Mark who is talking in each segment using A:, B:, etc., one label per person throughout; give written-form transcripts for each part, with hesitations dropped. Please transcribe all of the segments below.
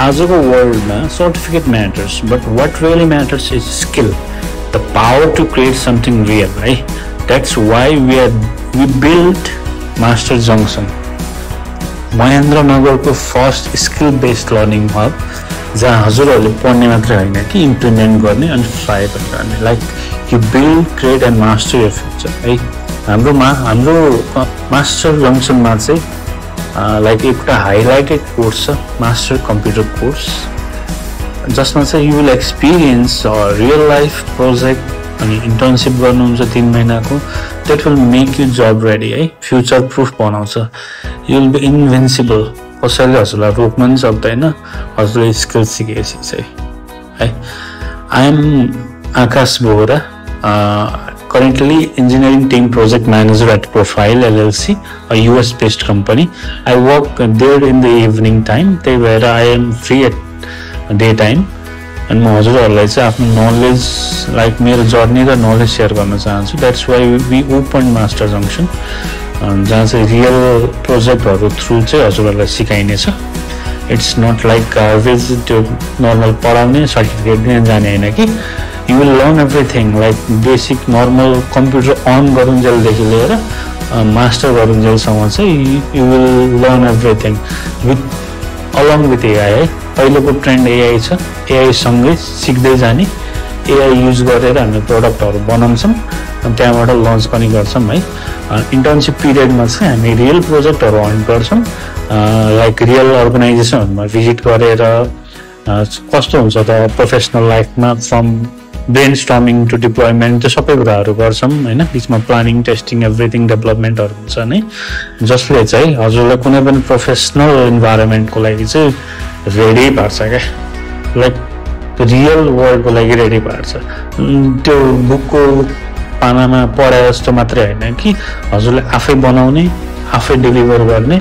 A: आजको वर्ल्डमा certificate matters but what really matters is skill the power to create something real है that's why we build master junction महेन्द्रनगरको first skill based learning hub जहाँ हजुरहरूले पढ्ने मात्रै होइन कि इम्प्लिमेन्ट गर्ने अनि फ्लाइ पनि गर्ने like you build create and master your future है हाम्रो मास्टर जङ्सनमा चाहिँ लाइक एउटा हाइलाइटेड कोर्स छ मास्टर कम्प्युटर कोर्स जसमा चाहिँ you will experience real life project अनि इन्टर्नसिप गर्नुहुन्छ 3 महिनाको that will make you job ready है फ्युचर प्रुफ बनाउँछ यु विल बी इन्भिन्सिबल कसैले हजुरलाई रोक्न पनि सक्दैन हजुरले स्किल सिकेपछि चाहिँ है I am Aakash Bohra currently engineering team project manager at Profile LLC, a US based company. I work there in the evening time, where I am free at daytime. And म हजुरहरूलाई चाहिँ आफ्नो knowledge like मेरो journey र knowledge share गर्न चाहन्छु. That's why we opened Master Junction, जहाँ चाहिँ real projectहरू through चाहिँ हजुरहरूलाई सिकाइनेछ. It's not like visit normal पढाउने सर्टिफिकेट दिन जाने हैन कि you will learn everything like basic normal computer on garunjalदेखि लिएर master garunjalसम्म चाहिँ you will learn everything with along with AI है अहिलेको ट्रेन्ड AI छ AI सँगै सिक्दै जाने AI युज गरेर हामी प्रोडक्टहरु बनाउँछौं अनि त्यहाँबाट लन्च पनि गर्छौं है इन्टर्नशिप पिरियडमा चाहिँ हामी रियल प्रोजेक्टहरु अन गर्छौं लाइक रियल अर्गनाइजेसनहरुमा भिजिट गरेर कस्तो हुन्छ त प्रोफेसनल लाइफमा फ्रम ब्रेनस्टर्मिङ टु डिप्लोयमेन्ट सबै कुराहरु गर्छौं हैन बीचमा प्लानिङ टेस्टिङ एभ्रीथिङ डेभलपमेन्टहरु हुन्छ नि जसले चाहिँ हजुरलाई कुनै पनि प्रोफेसनल इन्भाइरोमेन्टको लागि चाहिँ रेडी पार्छ के लाइक रियल वर्ल्डको लागि रेडी पार्छ त्यो बुकको पानामा पढे जस्तो मात्रै हैन कि हजुरले आफै बनाउने आफै डेलिभर गर्ने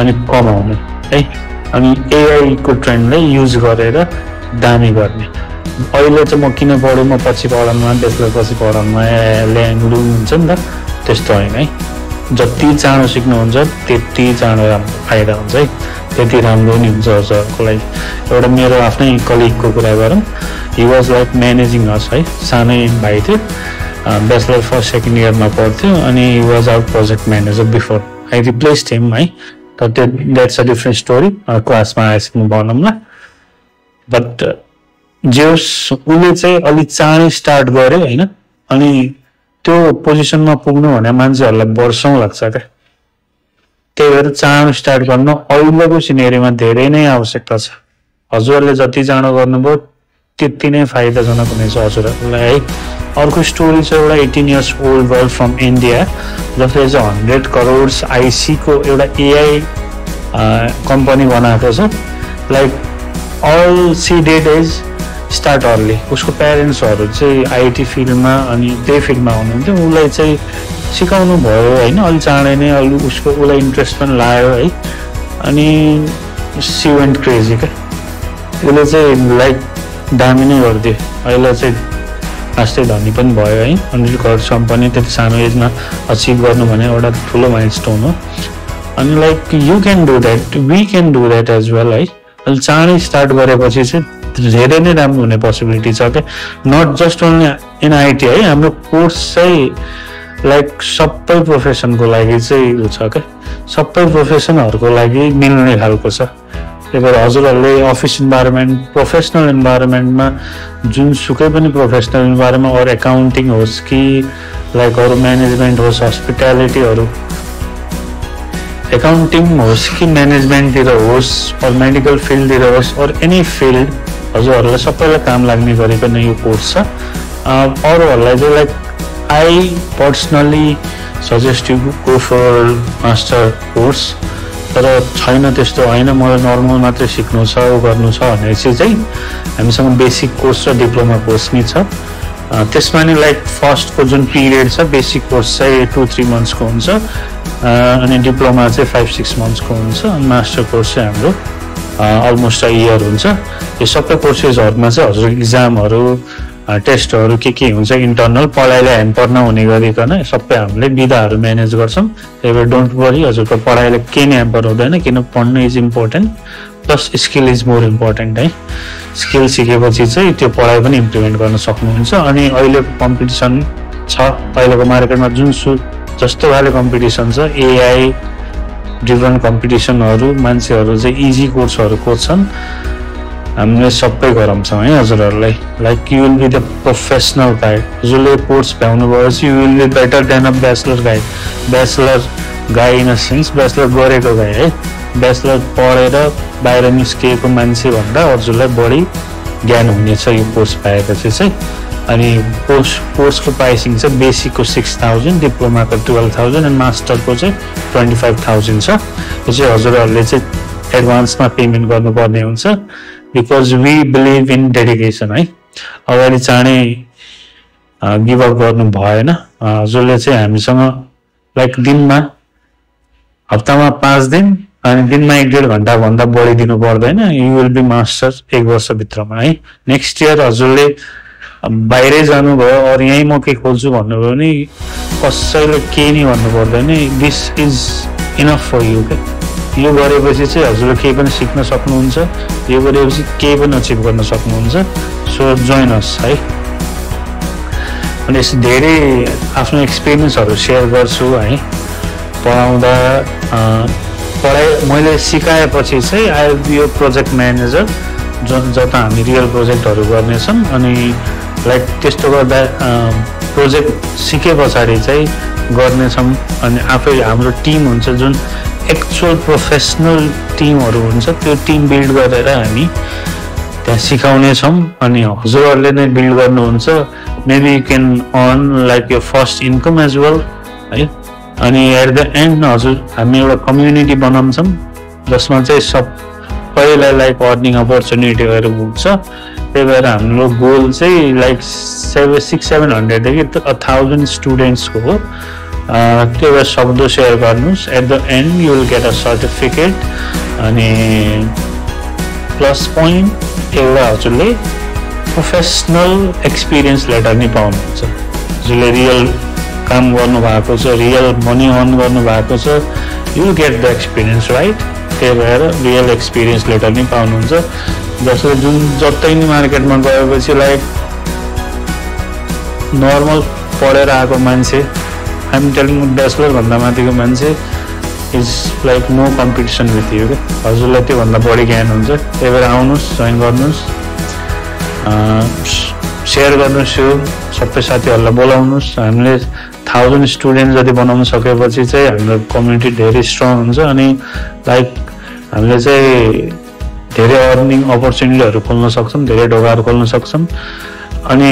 A: अनि कमाउने है अनि एआई को ट्रेन्डलाई युज गरेर दामी गर्ने अहिले चाहिँ म किन पढ्छु म पछि पढाउनमा त्यसलाई पछि पढाउनमा ल्याङ्ग्वेज हुन्छ नि त त्यस्तो हैन है जति चाँडो सिक्नुहुन्छ त्यति चाँडो राम्रो फाइदा हुन्छ है त्यति राम्रो नि हुन्छ हजुरको लागि एउटा मेरो आफ्नै कलिगको कुरा गरौँ ही वाज लाइक म्यानेजिङ अस है सानै भाइ थियो ब्याचलर फर्स्ट सेकेन्ड इयरमा पढ्थ्यो अनि he was our project manager before I replaced him है तर द्याट्स अ डिफरेन्ट स्टोरी क्लासमा आइसक्नु भनौँला बट जेस उले चाहिँ अलि चाँडै स्टार्ट गरे हैन अनि त्यो पोजिसनमा पुग्नु भने मान्छेहरुलाई वर्षौं लाग्छ के त्यही भएर चाँडो स्टार्ट गर्न अहिलेको सिनेरीमा धेरै नै आवश्यकता छ हजुरले जति चाँडो गर्नुभयो त्यति नै फाइदाजनक हुनेछ हजुरलाई है अर्को स्टोरी छ एउटा 18 years old girl from India जसले चाहिँ 100 करोड आईसी को एउटा एआई कम्पनी बनाएको छ like all she did is start early उसको प्यारेन्ट्सहरु चाहिँ आईटी फिल्डमा अनि त्यही फिल्डमा हुनुहुन्थ्यो उलाई चाहिँ सिकाउनु भयो हैन अलि चाँडै नै अलि उसको उलाई इन्ट्रेस्ट पनि लाग्यो है अनि she went crazy के उले चाहिँ लाइक दामी नै गर्दियो अहिले चाहिँ आस्ते धनी पनि भयो है अनि करोड कम्पनी त्यति सानो एजमा अचिभ गर्नु भने एउटा ठुलो माइलस्टोन हो अनि like you can do that we can do that as well है अलि चाँडै स्टार्ट गरेपछि चाहिँ धेरै नै राम्रो हुने पोसिबिलिटी छ के not just only in IT है हाम्रो कोर्स चाहिँ लाइक सबै प्रोफेसनको लागि चाहिँ छ के सबै प्रोफेसनहरुको लागि मिल्ने खालको छ त्यही भएर हजुरहरूले अफिस इन्भाइरोमेन्ट प्रोफेसनल इन्भाइरोमेन्टमा जुन सुकै पनि प्रोफेसनल इन्भाइरोमेन्ट और एकाउन्टिङ होस् कि लाइक अरु म्यानेजमेन्ट होस् हस्पिटालिटीहरु एकाउन्टिङ होस् कि म्यानेजमेन्टतिर होस् और मेडिकल फिल्डतिर होस् और एनी फिल्ड हजुरहरूलाई सबैलाई काम लाग्ने गरेको नै यो कोर्स छ अरूहरूलाई चाहिँ like I personally suggest you go for master course तर छैन त्यस्तो हैन मलाई नर्मल मात्रै सिक्नु छ गर्नु छ भनेपछि चाहिँ हामीसँग बेसिक कोर्स र डिप्लोमा कोर्स नि छ त्यसमा नि लाइक फर्स्ट को जुन पिरियड छ बेसिक कोर्स चाहिँ 2-3 मन्थ्स को हुन्छ अनि डिप्लोमा चाहिँ 5-6 मन्थ्स को हुन्छ अनि मास्टर कोर्स चाहिँ हाम्रो अलमोस्ट अ इयर हुन्छ यो सबै कोर्सेसहरुमा चाहिँ हजुर एक्जामहरु टेस्टहरु के हुन्छ इन्टर्नल पढाइलाई ह्याम्पर नहुने गरिकन सबै हामीले विधाहरु म्यानेज गर्छौं त्यही भएर डोन्ट वरी हजुरको पढाइले केही ह्याम्पर हुँदैन किन पढ्नु is important plus skill is more important है। स्किल सिकेपछि चाहिँ त्यो पढाइ पनि इम्प्लिमेन्ट गर्न सक्नुहुन्छ। अनि अहिलेको कम्पिटिसन छ, अहिलेको मार्केटमा जस्तो खाले कम्पिटिसन छ, एआई ड्रिभन कम्पिटिसनहरू, मान्छेहरू चाहिँ इजी कोर्सहरू खोज्छन्, हामीले सबै गराउँछौँ है हजुरहरूलाई। Like you will be the professional guide. हजुरले कोर्स भ्याउनु भएपछि you will be better than a bachelor guide. Bachelor guy in a sense bachelor गरेको गाई है, ब्याचलर पढेर बाहिर निस्किएको मान्छे भन्दा हजुरलाई बढी ज्ञान हुनेछ यो कोर्स पाएपछि चाहिँ। अनि कोर्सको प्राइसिङ चाहिँ बेसिकको 6000, डिप्लोमाको 12000 अनि मास्टरको चाहिँ 25000 छ। यो चाहिँ हजुरहरूले चाहिँ एडभान्समा पेमेन्ट गर्नुपर्ने हुन्छ, because we believe in dedication है। अगाडि चाँडै गिभअप गर्नु भएन। हजुरले चाहिँ हामीसँग लाइक दिनमा, हप्तामा 5 दिन अनि दिनमा 1-1.5 घन्टा भन्दा बढी दिनु पर्दैन। यु विल बी मास्टर 1 वर्षभित्रमा है। नेक्स्ट इयर हजुरले बाहिरै जानुभयो अरू यहीँ म के खोल्छु भन्नुभयो भने कसैले केही नि भन्नु पर्दैन। This is enough for you के। यो गरेपछि चाहिँ हजुरले केही पनि सिक्न सक्नुहुन्छ, यो गरेपछि केही पनि अचिभ गर्न सक्नुहुन्छ। सो जोइन अस है। अनि यस्तो धेरै आफ्नो एक्सपिरियन्सहरू सेयर गर्छु है। पढाउँदा पढाइ मैले सिकाएपछि चाहिँ आई विल बी यो प्रोजेक्ट म्यानेजर, जता हामी रियल प्रोजेक्टहरू गर्नेछौँ। अनि लाइक त्यस्तो गर्दा प्रोजेक्ट सिके पछाडि चाहिँ गर्नेछौँ। अनि आफै हाम्रो टिम हुन्छ, जुन एक्चुअल प्रोफेसनल टिमहरू हुन्छ, त्यो टिम बिल्ड गरेर हामी त्यहाँ सिकाउनेछौँ। अनि हजुरहरूले नै बिल्ड गर्नुहुन्छ। Maybe you can earn like यो फर्स्ट इन्कम एज वेल है। अनि एट द एन्ड हजुर हामी एउटा कम्युनिटी बनाउँछौँ जसमा चाहिँ सबैलाई लाइक अर्निङ अपर्च्युनिटीहरू हुन्छ। त्यही भएर हाम्रो गोल चाहिँ लाइक 600-700देखि 1000 स्टुडेन्ट्सको हो। त्यही भएर सक्दो सेयर गर्नुहोस्। At the end you will get a certificate. अनि प्लस पोइन्ट एउटा हजुरले प्रोफेसनल एक्सपिरियन्स लेटर नै पाउनुहुन्छ। हजुरले रियल काम गर्नु भएको छ, रियल मनी अर्न गर्नु भएको छ, you will get the experience right. त्यही भएर रियल एक्सपिरियन्स लेटर नै पाउनुहुन्छ। जसले जतै नि मार्केटमा गएपछि लाइक नर्मल पढेर आएको मान्छे, आइएम टेलिङ ब्याचलर भन्दा माथिको मान्छे is like no competition with you. हजुरलाई त्योभन्दा बढी ज्ञान हुन्छ। त्यही भएर आउनुहोस्, जोइन गर्नुहोस्, सेयर गर्नुहोस्, यो सबै साथीहरूलाई बोलाउनुहोस्। हामीले 1000 स्टुडेन्ट जति बनाउन सकेपछि चाहिँ हाम्रो कम्युनिटी धेरै स्ट्रङ हुन्छ। अनि लाइक हामीले चाहिँ धेरै अर्निङ अपर्च्युनिटीहरू खोल्न सक्छौँ, धेरै ढोकाहरू खोल्न सक्छौँ। अनि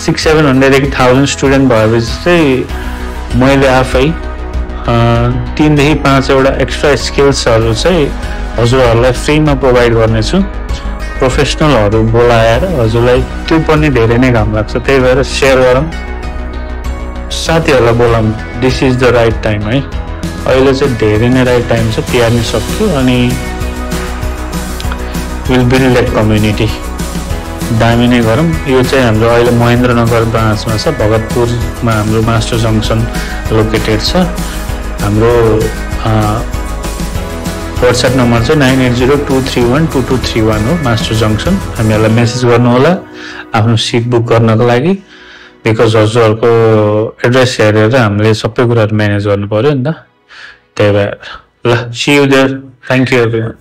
A: 600-700देखि 1000 स्टुडेन्ट भएपछि चाहिँ मैले आफै 3 देखि 5 वटा एक्स्ट्रा स्किल्सहरू चाहिँ हजुरहरूलाई फ्रीमा प्रोभाइड गर्नेछु। प्रोफेसनलहरू बोलाएर हजुरलाई त्यो पनि धेरै नै काम लाग्छ। त्यही भएर सेयर गरौँ, साथीहरूलाई बोलाउँ। This is the right time है। अहिले चाहिँ धेरै नै राइट टाइम छ, तयार नै सक्छु। अनि विल बिल्ड द्याट कम्युनिटी। दामी नै गरौँ। यो चाहिँ हाम्रो अहिले महेन्द्रनगर ब्रान्चमा छ, भगतपुरमा हाम्रो मास्टर जङ्सन लोकेटेड छ। हाम्रो वाट्सएप नम्बर चाहिँ 9802312231 हो, मास्टर जङ्सन। हामीहरूलाई मेसेज गर्नु होला आफ्नो सिट बुक गर्नको लागि। बिकज हजुरहरूको एड्रेस हेरेर हामीले सबै कुराहरू म्यानेज गर्नु पर्यो नि त। त्यही भएर ल, see you there. Thank you everyone.